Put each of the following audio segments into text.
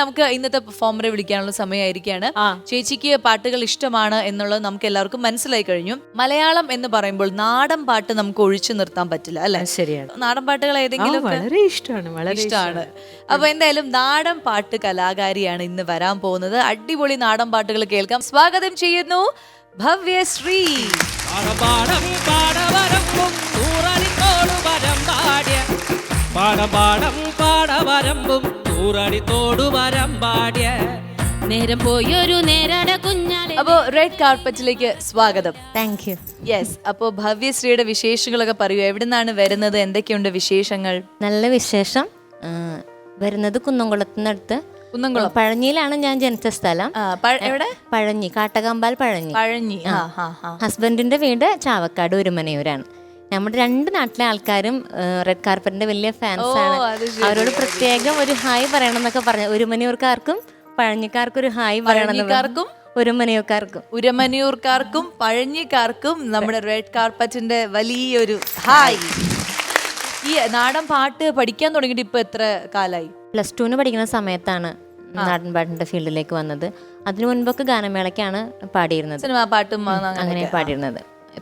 നമുക്ക് ഇന്നത്തെ പെർഫോമറെ വിളിക്കാനുള്ള സമയമായിരിക്കാണ്. ചേച്ചിക്ക് പാട്ടുകൾ ഇഷ്ടമാണ് എന്നുള്ളത് നമുക്ക് എല്ലാവർക്കും മനസ്സിലായി കഴിഞ്ഞു. മലയാളം എന്ന് പറയുമ്പോൾ നാടൻ പാട്ട് നമുക്ക് ഒഴിച്ചു നിർത്താൻ പറ്റില്ല അല്ലെ? ശരിയാണ്. നാടൻ പാട്ടുകൾ ഏതെങ്കിലും വളരെ ഇഷ്ടമാണ്, വളരെ ഇഷ്ടമാണ്. അപ്പൊ എന്തായാലും നാടൻ പാട്ട് കലാകാരിയാണ് ഇന്ന് വരാൻ പോകുന്നത്. അടിപൊളി നാടൻ പാട്ടുകൾ കേൾക്കാം. സ്വാഗതം ചെയ്യുന്നു ഭവ്യശ്രീ. നേരം പോയൊരു നേരട കുഞ്ഞാലെ. അപ്പോ റെഡ് കാർപ്പറ്റിലേക്ക് സ്വാഗതം. Thank you. യെസ്. അപ്പോ ഭവ്യശ്രീയുടെ വിശേഷങ്ങളൊക്കെ പറയൂ. എവിടെ നിന്നാണ് വരുന്നത്? എന്തൊക്കെയുണ്ട് വിശേഷങ്ങൾ? നല്ല വിശേഷം. വരുന്നത് കുന്നംകുളത്തിനടുത്ത് കുന്നംകുളം പഴഞ്ഞിയിലാണ് ഞാൻ ജനിച്ച സ്ഥലം. എവിടെ? പഴഞ്ഞി, കാട്ടകമ്പാൽ പഴഞ്ഞി. പഴഞ്ഞി. ഹസ്ബൻഡിന്റെ വീട് ചാവക്കാട് ഉരുമനയൂരാണ്. നമ്മുടെ രണ്ട് നാട്ടിലെ ആൾക്കാരും റെഡ് കാർപ്പറ്റിന്റെ വലിയ ഫാൻസ് ആണ്. അവരോട് പ്രത്യേകം ഒരു ഹായ് പറയണം എന്നൊക്കെ പറഞ്ഞു. ഉരുമനയൂർക്കാർക്കും പഴഞ്ഞിക്കാർക്കും ഒരു ഹായ് പറയണം. ഉരമനിയൂർക്കാർക്കും പഴഞ്ഞിക്കാർക്കും നമ്മുടെ റെഡ് കാർപ്പറ്റിന്റെ വലിയൊരു ഹായ്. ഈ നാടൻ പാട്ട് പഠിക്കാൻ തുടങ്ങിയിട്ട് ഇപ്പൊ എത്ര കാലായി? +2 പഠിക്കുന്ന സമയത്താണ് നാടൻ പാട്ടിന്റെ ഫീൽഡിലേക്ക് വന്നത്. അതിനു മുൻപൊക്കെ ഗാനമേളയ്ക്കാണ് പാടിയിരുന്നത്, സിനിമാ പാട്ടും അങ്ങനെ പാടിയിരുന്നത്.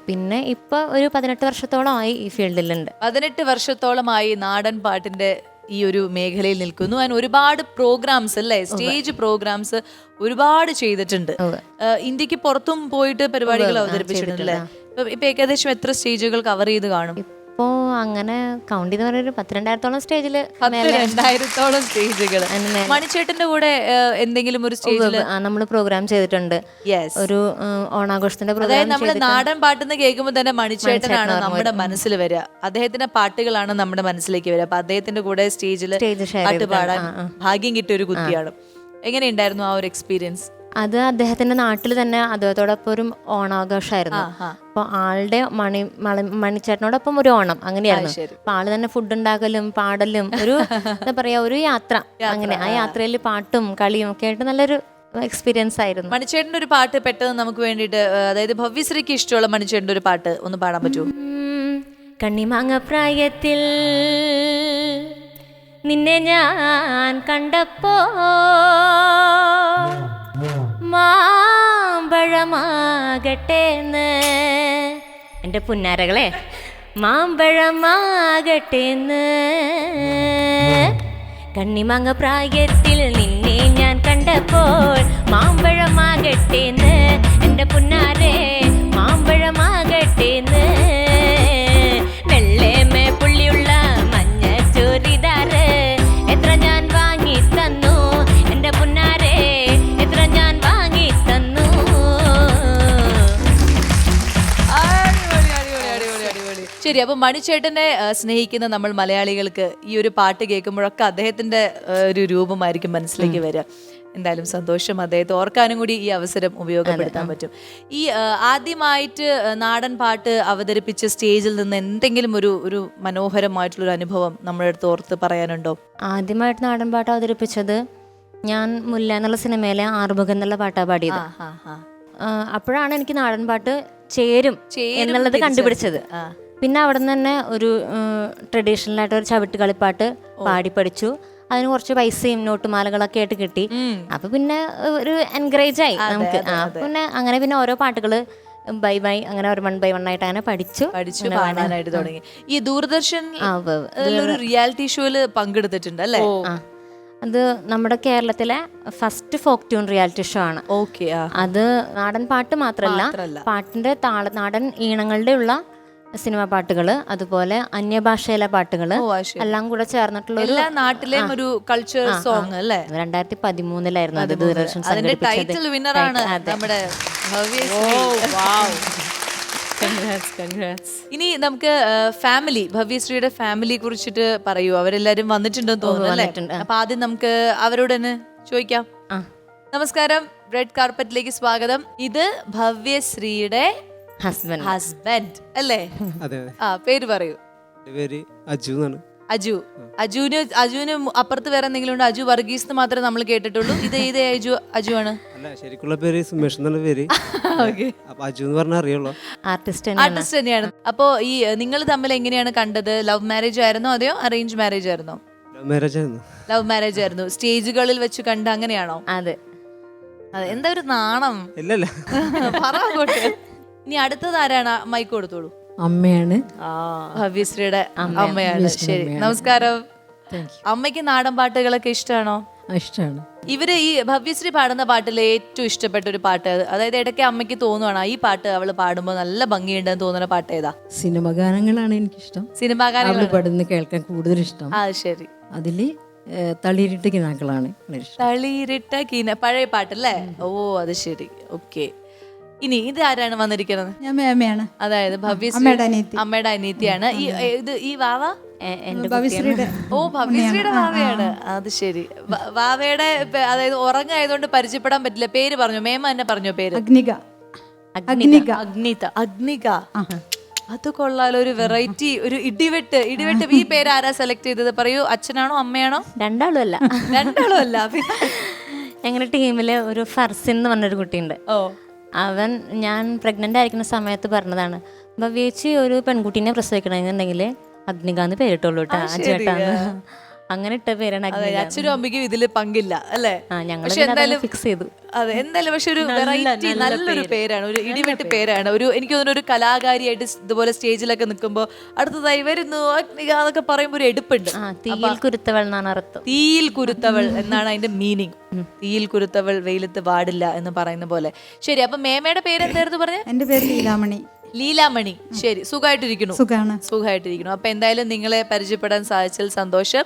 പിന്നെ ഇപ്പൊ ഒരു 18 വർഷത്തോളമായി ഈ ഫീൽഡിലുണ്ട്. 18 വർഷത്തോളമായി നാടൻ പാട്ടിന്റെ ഈ ഒരു മേഖലയിൽ നിൽക്കുന്നു. അതിന് ഒരുപാട് പ്രോഗ്രാംസ് അല്ലേ, സ്റ്റേജ് പ്രോഗ്രാംസ് ഒരുപാട് ചെയ്തിട്ടുണ്ട്. ഇന്ത്യക്ക് പുറത്തും പോയിട്ട് പരിപാടികൾ അവതരിപ്പിച്ചിട്ടുണ്ടല്ലേ? ഇപ്പൊ ഏകദേശം എത്ര സ്റ്റേജുകൾ കവർ ചെയ്ത് കാണും? ഇപ്പോ അങ്ങനെ കൗണ്ട് ചെയ്ത് പറഞ്ഞ 10,000-ഓളം സ്റ്റേജില്. 10,000-ഓളം സ്റ്റേജുകൾ. മണിച്ചേട്ടന്റെ കൂടെ എന്തെങ്കിലും ഒരു സ്റ്റേജിൽ നമ്മൾ പ്രോഗ്രാം ചെയ്തിട്ടുണ്ട്. ഒരു ഓണാഘോഷത്തിന്റെ അതായത് നമ്മള് നാടൻ പാട്ടെന്ന് കേൾക്കുമ്പോൾ തന്നെ മണിച്ചേട്ടനാണ് നമ്മുടെ മനസ്സിൽ വരിക. അദ്ദേഹത്തിന്റെ പാട്ടുകളാണ് നമ്മുടെ മനസ്സിലേക്ക് വരിക. അപ്പൊ അദ്ദേഹത്തിന്റെ കൂടെ സ്റ്റേജിൽ പാട്ട് പാടാൻ ഭാഗ്യം കിട്ടിയ ഒരു കുട്ടിയാണ്. എങ്ങനെയുണ്ടായിരുന്നു ആ ഒരു എക്സ്പീരിയൻസ്? അത് അദ്ദേഹത്തിന്റെ നാട്ടിൽ തന്നെ അദ്ദേഹത്തോടൊപ്പം ഒരു ഓണാഘോഷമായിരുന്നു. അപ്പൊ ആളുടെ മണിച്ചേട്ടനോടൊപ്പം ഒരു ഓണം അങ്ങനെയായിരുന്നു. അപ്പൊ ആള് തന്നെ ഫുഡ് ഉണ്ടാക്കലും പാടലും ഒരു എന്താ പറയാ, ഒരു യാത്ര. അങ്ങനെ ആ യാത്രയിൽ പാട്ടും കളിയും ഒക്കെ ആയിട്ട് നല്ലൊരു എക്സ്പീരിയൻസ് ആയിരുന്നു. മണിച്ചേട്ടന്റെ ഒരു പാട്ട് പെട്ടെന്ന് നമുക്ക് വേണ്ടിയിട്ട്, അതായത് ഭവ്യശ്രീക്ക് ഇഷ്ടമുള്ള മണിച്ചേട്ടന്റെ ഒരു പാട്ട് ഒന്ന് പാടാൻ പറ്റുമോ? കണ്ണിമാങ്ങ പ്രായത്തിൽ നിന്നെ ഞാൻ കണ്ടപ്പോ മാമ്പഴമാകട്ടേന്ന്, എൻ്റെ പുന്നാരകളെ, മാമ്പഴമാകട്ടേന്ന്. കണ്ണിമാങ്ങ പ്രായത്തിൽ നിന്നെ ഞാൻ കണ്ടപ്പോൾ മാമ്പഴമാകട്ടേന്ന്, എൻ്റെ പുന്നാരെ മാമ്പഴമാകട്ടേന്ന്. വെള്ളേമേ പുള്ളിയുള്ള മഞ്ഞ ചോരിദാറ് എത്ര ഞാൻ വാങ്ങി തന്നു, എൻ്റെ പുന്നാരെ എത്ര ഞാൻ വാങ്ങി തന്നു. ശരി. അപ്പൊ മണിച്ചേട്ടനെ സ്നേഹിക്കുന്ന നമ്മൾ മലയാളികൾക്ക് ഈ ഒരു പാട്ട് കേൾക്കുമ്പോഴൊക്കെ അദ്ദേഹത്തിന്റെ ഒരു രൂപമായിരിക്കും മനസ്സിലേക്ക് വരിക. എന്തായാലും സന്തോഷം, അദ്ദേഹത്തെ ഓർക്കാനും കൂടി ഈ അവസരം ഉപയോഗപ്പെടുത്താൻ പറ്റും. ഈ ആദ്യമായിട്ട് നാടൻ പാട്ട് അവതരിപ്പിച്ച സ്റ്റേജിൽ നിന്ന് എന്തെങ്കിലും ഒരു മനോഹരമായിട്ടുള്ളൊരു അനുഭവം നമ്മുടെ അടുത്ത് ഓർത്ത് പറയാനുണ്ടോ? ആദ്യമായിട്ട് നാടൻ പാട്ട് അവതരിപ്പിച്ചത് ഞാൻ മുല്ല എന്നുള്ള സിനിമയിലെ ആറുമുഖം എന്നുള്ള പാട്ടാണ് പാടിയത്. അപ്പോഴാണ് എനിക്ക് നാടൻ പാട്ട് ചേരും എന്നുള്ളത് കണ്ടുപിടിച്ചത്. പിന്നെ അവിടെ നിന്ന് തന്നെ ഒരു ട്രഡീഷണൽ ആയിട്ട് ഒരു ചവിട്ട് കളിപ്പാട്ട് പാടി പഠിച്ചു. അതിന് കുറച്ച് പൈസയും നോട്ടുമാലകളൊക്കെ ആയിട്ട് കിട്ടി. അപ്പൊ പിന്നെ ഒരു എൻകറേജ് ആയി നമുക്ക്. പിന്നെ അങ്ങനെ പിന്നെ ഓരോ പാട്ടുകള് ബൈ ബൈ അങ്ങനെ 1 by 1 ആയിട്ട് അങ്ങനെ പഠിച്ചു പാടാനായിട്ട് തുടങ്ങി. ഈ ദൂരദർശൻ ഒരു റിയാലിറ്റി ഷോയില് പങ്കെടുത്തിട്ടുണ്ട് അല്ലേ? അത് നമ്മുടെ കേരളത്തിലെ first folk tune reality show ആണ്. അത് നാടൻ പാട്ട് മാത്രല്ല, പാട്ടിന്റെ നാടൻ ഈണങ്ങളുടെ ഉള്ള സിനിമ പാട്ടുകള്, അതുപോലെ അന്യഭാഷയിലെ പാട്ടുകള് എല്ലാം കൂടെ ചേർന്നിട്ടുള്ള എല്ലാ നാട്ടിലെയും ഒരു കൾച്ചർ സോങ് അല്ലേ? 2013 അത് ദൂരദർശൻ ടൈറ്റിൽ വിന്നറാണ് നമ്മുടെ ഇനി നമുക്ക് ഫാമിലി, ഭവ്യശ്രീയുടെ ഫാമിലിയെ കുറിച്ചിട്ട് പറയൂ. അവരെല്ലാരും വന്നിട്ടുണ്ടെന്ന് തോന്നുന്നു അല്ലേ? അപ്പൊ ആദ്യം നമുക്ക് അവരോട് തന്നെ ചോദിക്കാം. നമസ്കാരം, റെഡ് കാർപ്പറ്റിലേക്ക് സ്വാഗതം. ഇത് ഭവ്യശ്രീയുടെ ഹസ്ബൻഡ് അല്ലേ? പേര് പറയൂ. പേര് അജു എന്നാണ്. അജുവിന് അപ്പുറത്ത് വേറെ എന്തെങ്കിലും ഉണ്ട്? അജു വർഗീസ് എന്ന് മാത്രമേ നമ്മൾ കേട്ടിട്ടുള്ളൂ. ഇത് ഏത് അജു ആണ്? അല്ല, ശരിക്കുള്ള പേര് സുമേഷ് എന്നാണ് പേര്. അപ്പൊ അജു എന്ന് പറഞ്ഞാൽ അറിയുള്ളൂ. ആർട്ടിസ്റ്റ് തന്നെയാണ്. അപ്പോ ഈ നിങ്ങൾ തമ്മിൽ എങ്ങനെയാണ് കണ്ടത്? ലവ് മാരേജ് ആയിരുന്നോ അതെയോ അറേഞ്ച് മാരേജ് ആയിരുന്നോ? മാരേജ് ആയിരുന്നു. ലവ് മാരേജ് ആയിരുന്നു. സ്റ്റേജുകളിൽ വെച്ച് കണ്ട് അങ്ങനെയാണോ? അതെ. അതെ. എന്താ ഒരു നാണം? ഇല്ലല്ല. പറ അങ്ങോട്ട്. ഇനി അടുത്തത് ആരാണ്? മൈക്ക് കൊടുത്തോളൂ. അമ്മയാണ്. ഭവ്യശ്രീയുടെ അമ്മയാണ്. ശരി, നമസ്കാരം. അമ്മയ്ക്ക് നാടൻ പാട്ടുകളൊക്കെ ഇഷ്ടമാണോ? ഇഷ്ടമാണ്. ഇവര് ഈ ഭവ്യശ്രീ പാടുന്ന പാട്ടിൽ ഏറ്റവും ഇഷ്ടപ്പെട്ട ഒരു പാട്ട്, അതായത് ഇടയ്ക്ക് അമ്മയ്ക്ക് തോന്നുവാണ് ഈ പാട്ട് അവള് പാടുമ്പോൾ നല്ല ഭംഗിയുണ്ടെന്ന് തോന്നുന്ന പാട്ട് ഏതാ? സിനിമ ഗാനങ്ങളാണ് എനിക്കിഷ്ടം. സിനിമാ ഗാനങ്ങൾ അവള് പാടുന്ന കേൾക്കാൻ കൂടുതൽ ഇഷ്ടം. ആ ശരി. അതില് തളിരിട്ട് കിനാക്കളാണ് ഇഷ്ടം. തളിരിട്ട കീന, പഴയ പാട്ടല്ലേ? ഓ അത് ശരി, ഓക്കെ. ഇനി ഇത് ആരാണ് വന്നിരിക്കുന്നത്? ഞാൻ മേമയാണ്. അതായത് ഭവ്യശ്രീ അമ്മയുടെ അനിയത്തിയാണ്. ഈ വാവ ഭവ്യശ്രീയുടെ ഓ ഭവ്യശ്രീയുടെ വാവയാണ്. അത് ശരി. വാവയുടെ അതായത് ഉറങ്ങായതുകൊണ്ട് പരിചയപ്പെടാൻ പറ്റില്ല. പേര് പറഞ്ഞു, മേമ തന്നെ പറഞ്ഞോ പേര്? അഗ്നിക. അഗ്നിക. അത് കൊള്ളാലോ, ഒരു വെറൈറ്റി, ഒരു ഇടിവെട്ട്. ഈ പേര് ആരാ സെലക്ട് ചെയ്തത്? പറയൂ, അച്ഛനാണോ അമ്മയാണോ? രണ്ടാളും അല്ല. രണ്ടാളും അല്ല. ഞങ്ങളുടെ ടീമില് ഒരു ഫർസിൻ എന്ന് പറഞ്ഞൊരു കുട്ടിയുണ്ട്. ഓ, അവൻ ഞാൻ പ്രഗ്നന്റ് ആയിരിക്കുന്ന സമയത്ത് പറഞ്ഞതാണ്, ഭവ്യേച്ചി ഒരു പെൺകുട്ടീനെ പ്രസവിക്കണമെന്നുണ്ടെങ്കിൽ അഗ്നികാന്ന് പേരിട്ടുള്ളൂ കേട്ടോ ചേട്ടാന്ന്. അങ്ങനെ ഇട്ട പേരാണ് അഗ്നിക. അച്ഛനും അമ്മയ്ക്കും ഇതില് പങ്കില്ല അല്ലേ? ഞങ്ങൾ എന്തായാലും ഫിക്സ് ചെയ്തു. അതെ, എന്തായാലും പക്ഷെ ഒരു വെറൈറ്റി, നല്ലൊരു പേരാണ്, ഒരു ഇടിവെട്ട് പേരാണ്. ഒരു എനിക്ക് തോന്നുന്നു ഒരു കലാകാരിയായിട്ട് ഇതുപോലെ സ്റ്റേജിലൊക്കെ നിൽക്കുമ്പോൾ അടുത്തതായി വരുന്നു അഗ്നിക എന്നൊക്കെ പറയുമ്പോൾ ഒരു എടുപ്പുണ്ട്. തീയിൽ കുരുത്തവൾ എന്നാണ് അർത്ഥം. തീയിൽ കുരുത്തവൾ എന്നാണ് അതിന്റെ മീനിങ്. തീയിൽ കുരുത്തവൾ വെയിലത്ത് പാടില്ല എന്ന് പറയുന്ന പോലെ. ശരി, അപ്പൊ മേമയുടെ പേര് എന്തായിരുന്നു പറഞ്ഞത്? എന്റെ പേര് ലീലാമണി. ലീലാമണി. ശരി, സുഖമായിട്ടിരിക്കുന്നു. സുഖാണ്. സുഖമായിട്ടിരിക്കുന്നു. അപ്പൊ എന്തായാലും നിങ്ങളെ പരിചയപ്പെടാൻ സാധിച്ചതിൽ സന്തോഷം.